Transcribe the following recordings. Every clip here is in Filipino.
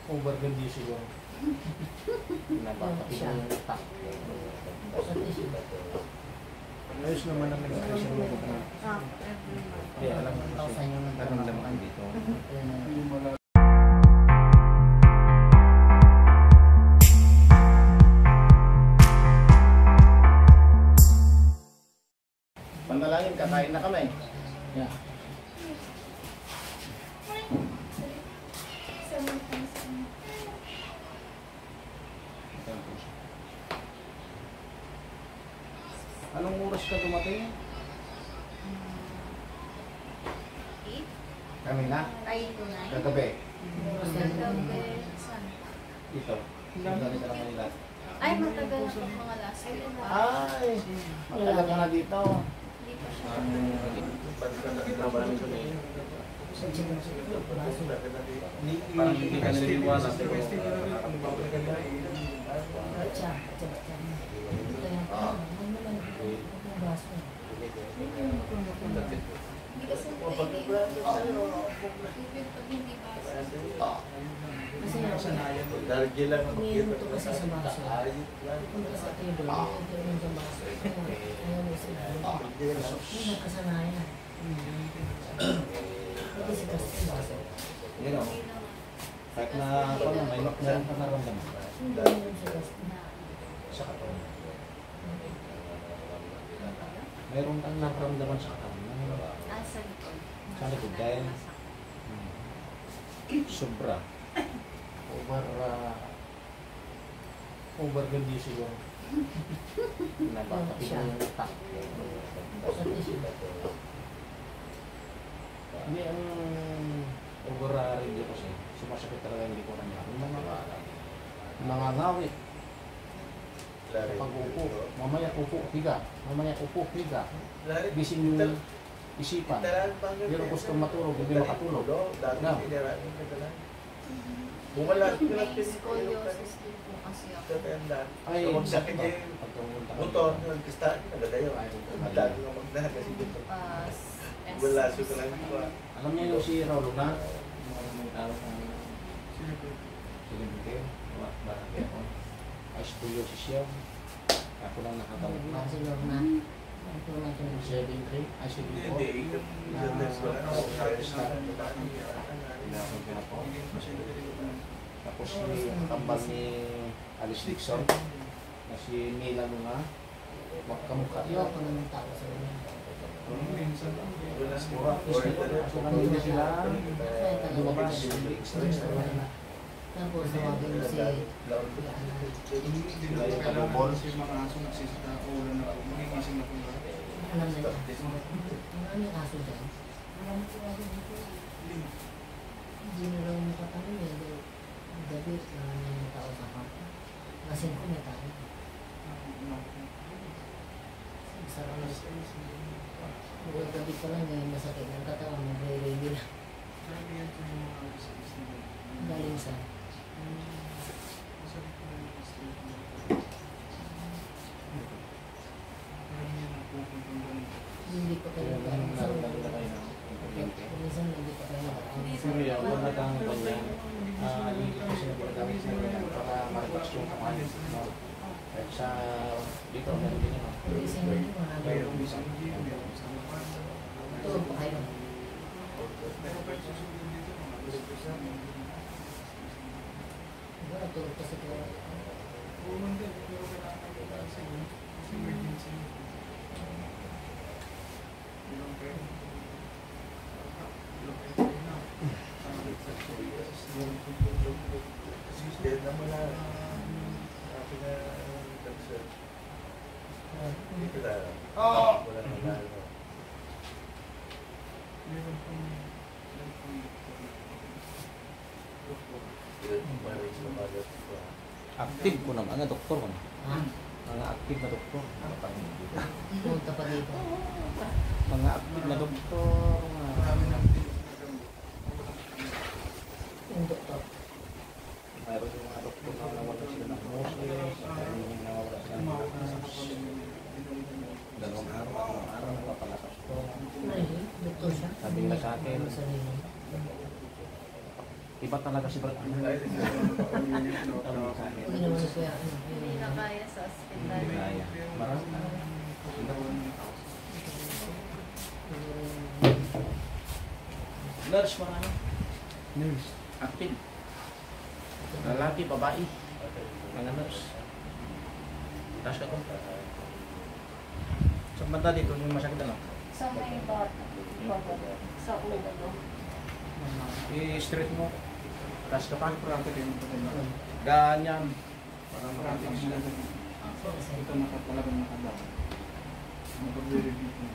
Overgandi siguro. Napapakita yung utak. Ayos naman ang nag-expression mo ko na. Kaya alam mo kasi naramdaman dito. Panalangin, kakain na kami. Yeah. Anong oras ka dumating? 8? Kami na? Ay, 9? Kagabi? Kagabi. Dito? Gano'n ka lang kanila? Ay, matagal na po mga last week. Ay! Matagal ka na dito. Hindi pa siya. Parang hindi ka naliliwanag. Hindi kasi pag hindi basa. Kasi umiinom to kasi sa baso. Punta sa table, umiinom sa baso. Ayaw mo sa baso. Yung nagkasanayan. Hindi si kasi sa baso. You know, kahit na ako na may meron ka naramdaman. Hindi umiinom sa baso. Sa katawan. Mayroon kang naramdaman sa katawan. Ah, sa likod. Sa likod dahil sobra. Overgandi siguro. Napapakita yung utak. Hindi ang overrarity kasi sumasakit talaga yung likuran niya. Yung mga ngawit. Pag-upo, mamaya upo, higa. Mamaya upo, higa. Bisin yung isipan. Hindi ko gusto matulog, hindi makatulog. No. May scoliosis din po kasi ako. Ay, sakit yung motor, nagkistaan, nagadayo. Madali nga magdahan kasi dito. Wala siya lang dito. Alam niya yung si Raulo na? May tawag ng Silibite, barangay ako. Ay, scoliosis siya. Ako lang nakatawag na. Kasi loob na. Ito na ito. 7-3, ay 7-4. Hindi, Tapos yung kambal ni Alice Dixon na si Mila Luna, magkamukha Ayaw ko naman tao sa inyo. Kasi na sila lumabas. Tapos tawagin mo si Sila yung kalubol. alam na niya. Ano yung kaso dyan? Hindi na raw makatanong eh. Gabi na may tao sa kapa. Kasi ko may tao. Sarap na. Buong gabi pa lang ngayon masakit ng katawan. Magre-ready na. Galing sa hindi pa kayo minsan hindi pa kayo Pero yan, wala kang ganyan. Hindi ko siya pagkakamit sa ganyan para ma-relax yung kamay. Kahit sa dito, meron din naman. isang hindi marami tulog pa kayo tulog pa sa tulog Active ko naman, mga doktor ko na. ha? Mga active na doktor. Punta pa dito Mga active na doktor. yung doktor Mayroon yung mga doktor na nawala sila ng noses. Mayroon yung nawala sila ng noses. Dalawang araw, napapalakas ko. ay doktor siya Sabi nila sa akin, sarili Iba talaga si Brad. Hindi naman siya ano. Hindi na kaya sa ospital. Kaya. Marami na. Nurse, marami. Nurse. Active. Lalaki, babae. Mga nurse. Taas ka ko. Sa banda dito, yung masakit ano? Sa may bata. Sa ulo. I-straight mo. Taas ka pa. Practice din ito. Ganyan. Practice nila ito. Ito talagang nakadaan. Mag-review ko.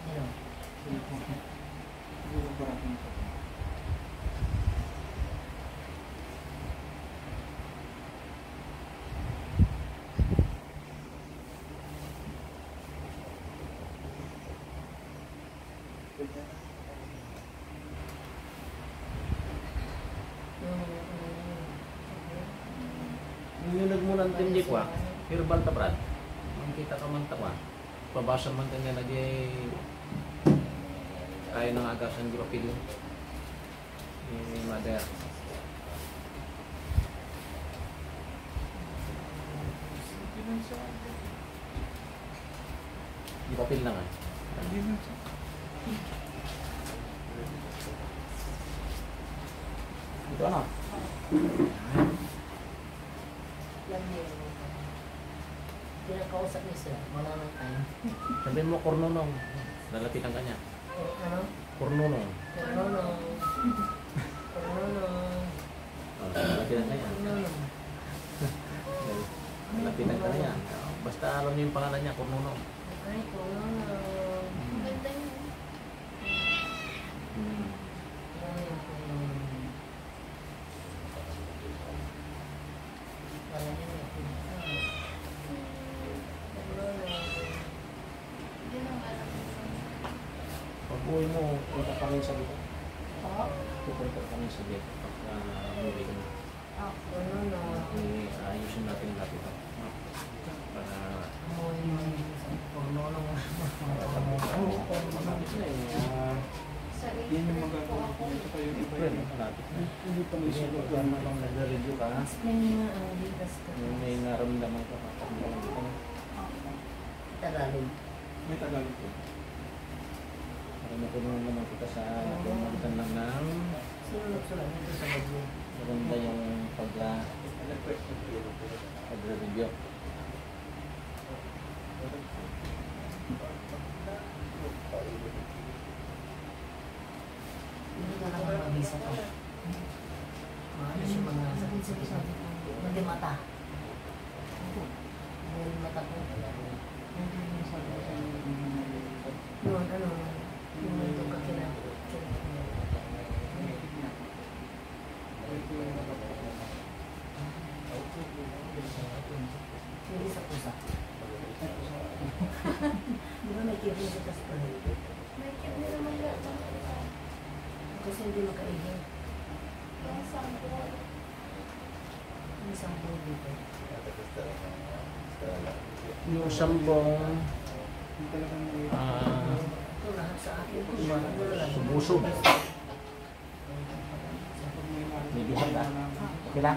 Ano? Siguro parang ito. Yung nagmunan din di ko herbal ta Brad. Ang kita ka man ta ko. Pabasa man ta nga nagay kaya nang agasan di papil. Mother. Di papil na nga. Hindi na siya. Ito ano? Pinakausap niya sila, wala nang time. Sabihin mo kornonong. Lalapitan ka niya. Ano? Kornonong. Kornonong. Kornonong. Lalapitan ka niya. Kornonong. Lalapitan ka niya. Basta alam niyo yung pangalan niya, kornonong. Ay, kornonong. Ang ganda niya. Ay, kornonong. Wala niya na. Hindi nang alam ko. Pag uwi mo, punta ka rin sa dito. Oo. Pupunta ka rin sa dito. Pag uwi ka na. Kornonong. Ayusin natin lahat ito. Para Amoy mo yung kornonong. malapit na eh. Sa Yan yung April po magagawa ako. ko. Ito tayo iba April, yun. malapit na. Hindi pa may Kasi sulat pag habang nagre-review ka, Explain niyo nga ang ligas ka. yung may naramdaman ka pa. Pag dito na. Tagalog. May Tagalog po. Para matulungan naman kita sa pamagitan lang ng Sino nagsulat nito sa bagyo? maganda yung pag-review. Hindi ka naman mabisa to. Ano siya mga sakit-sakit. Hindi mata. Hindi mata ko. Yun, ano, yung nandito ka kina. Hindi sa pusa. Di ba may kibig sa taspa? May cute na naman yan. Kasi hindi makaiging. Yung sample. May isang buo dito. Yung sambong Yung talagang may... Ito lahat sa akin. subusog. Medyo handa. Kila?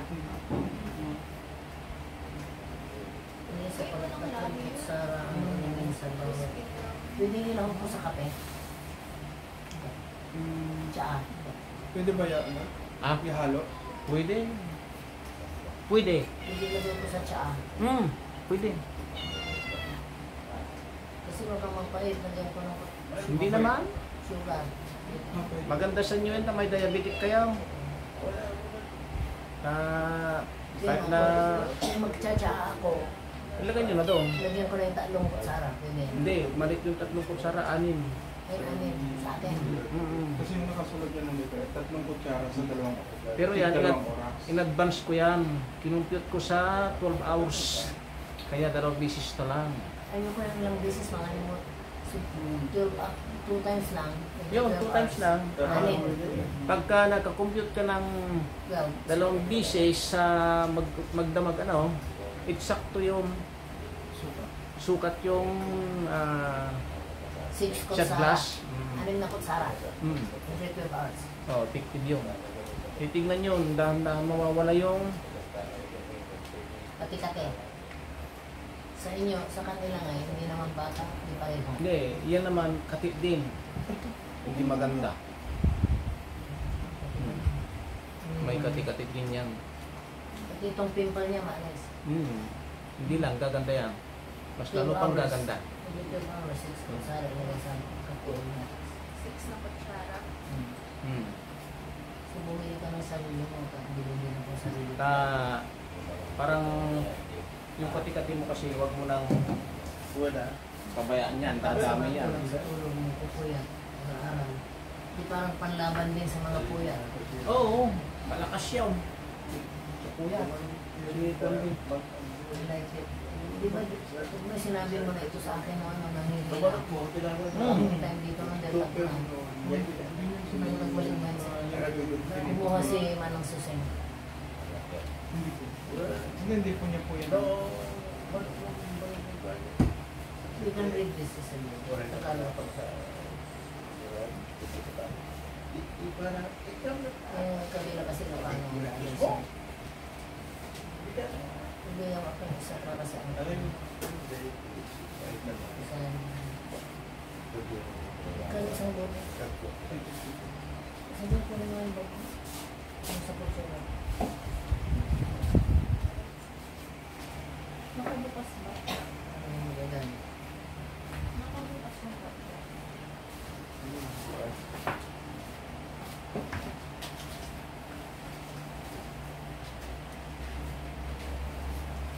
Ini sa pagkakataon sa minsan daw. Pwede nila ako po sa kape. Tsaa. Pwede ba yan? Ano? Ah, Ihalo? pwede. Pwede. Pwede lagay ko sa tsaa. Pwede. Kasi baka magpait, lagyan ko ng Hindi naman. sugar. Okay. Maganda sa inyo yun na may diabetic kayo. Kahit na Kung magtsatsaa ako, ilagay nyo na doon. lagyan ko na yung tatlong kutsara. Pwede. Hindi, malit yung 3 kutsara, 6. Ay, amin. Sa atin. Kasi yung nakasulad yan ng libre, 3 kutsara sa 2. Pero yan, dalawang oras. in advance ko yan. Kinumpute ko sa 12 hours. Kaya 2 bisis na lang. Ayoko yung ilang beses mga limot. So, 2 times lang. Yun, 2 times lang. Anin. Pagka nakakompute ka ng Well, 2 bisis sa magdamag ano, eksakto yung sukat yung 6 shot kutsara. glass. Anim na kutsara. Mm. Every 12 hours. Oh, effective yun. Titignan yun, dahan-dahan mawawala yung... Kati-kati. Sa inyo, sa kanila ngayon, hindi naman bata, hindi pareho. Hindi, yan naman katit din. Hindi maganda. May kati-katit din yan. At itong pimple niya, maalis. Hindi lang, gaganda yan. Mas lalo pang gaganda. Ito yung hours, 6 kung sara ilagay sa kapuin niya. 6 na kutsara. So, bumili ka ng sarili mo, at bilhin mo sa sarili mo. Parang yung kati-kati mo kasi, wag mo nang Wala. pabayaan yan, dadami yan. Sa ulo mo, pupuyat, sa araw. Di parang panlaban din sa mga puyat. Oo, malakas yun. Sa kuya. I like it. Di ba, pag may sinabi mo na ito sa akin, ano, nanghihila. Babalak mo, tinawag. Time dito ng delta ko na. Nagbalik nga siya. Kumuha si Manang Suseng. Hindi po. Hindi po niya po yan. You can read this is a Tagalog. Kabila kasi na paano mo na alis. Ibigay ako ng isa para sa akin. Kaya isang bote. Sabi ko naman yung bote. Ang sapot siya na. Nakabukas ba? Ang gagan. Nakabukas mo ba?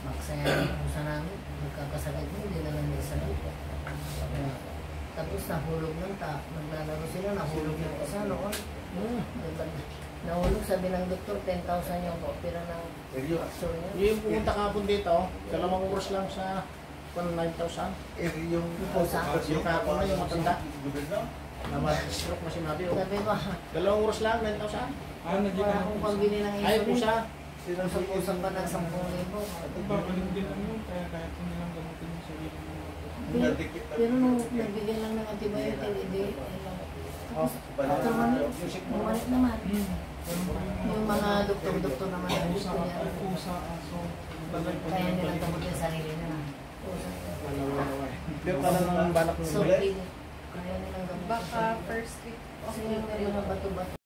Maksaya yung pusa namin. Nagkakasakit mo, hindi naman may sakit. Tapos nahulog ng naglalaro sila, nahulog yung isa noon. Nahulog, sabi ng doktor, 10,000 yung opera ng action niya. Yung pumunta kahapon dito, 2 oras lang sa 9,000. Yung pusa. Yung kahapon na yung matanda. Na mag-stroke na sinabi. Sabi ko, 2 oras lang, 9,000. Naging wala akong pambili ng Ay, insulin. pusa. Sa pusa pa ng 10,000. Pagbabalik din ang yun, kaya kahit hindi lang gamutin yung sarili mo. Pero nung nagbigyan lang ng antibiotic, hindi. Tapos, after 1 week, bumalik naman. Yung mga doktor-doktor naman ang gusto niya. Pusa, aso. Kaya nilang gamutin sarili nila. Pero pala nang balak So, ng kaya nilang gamutin. Baka first week of Kasi yung mga bato-bato.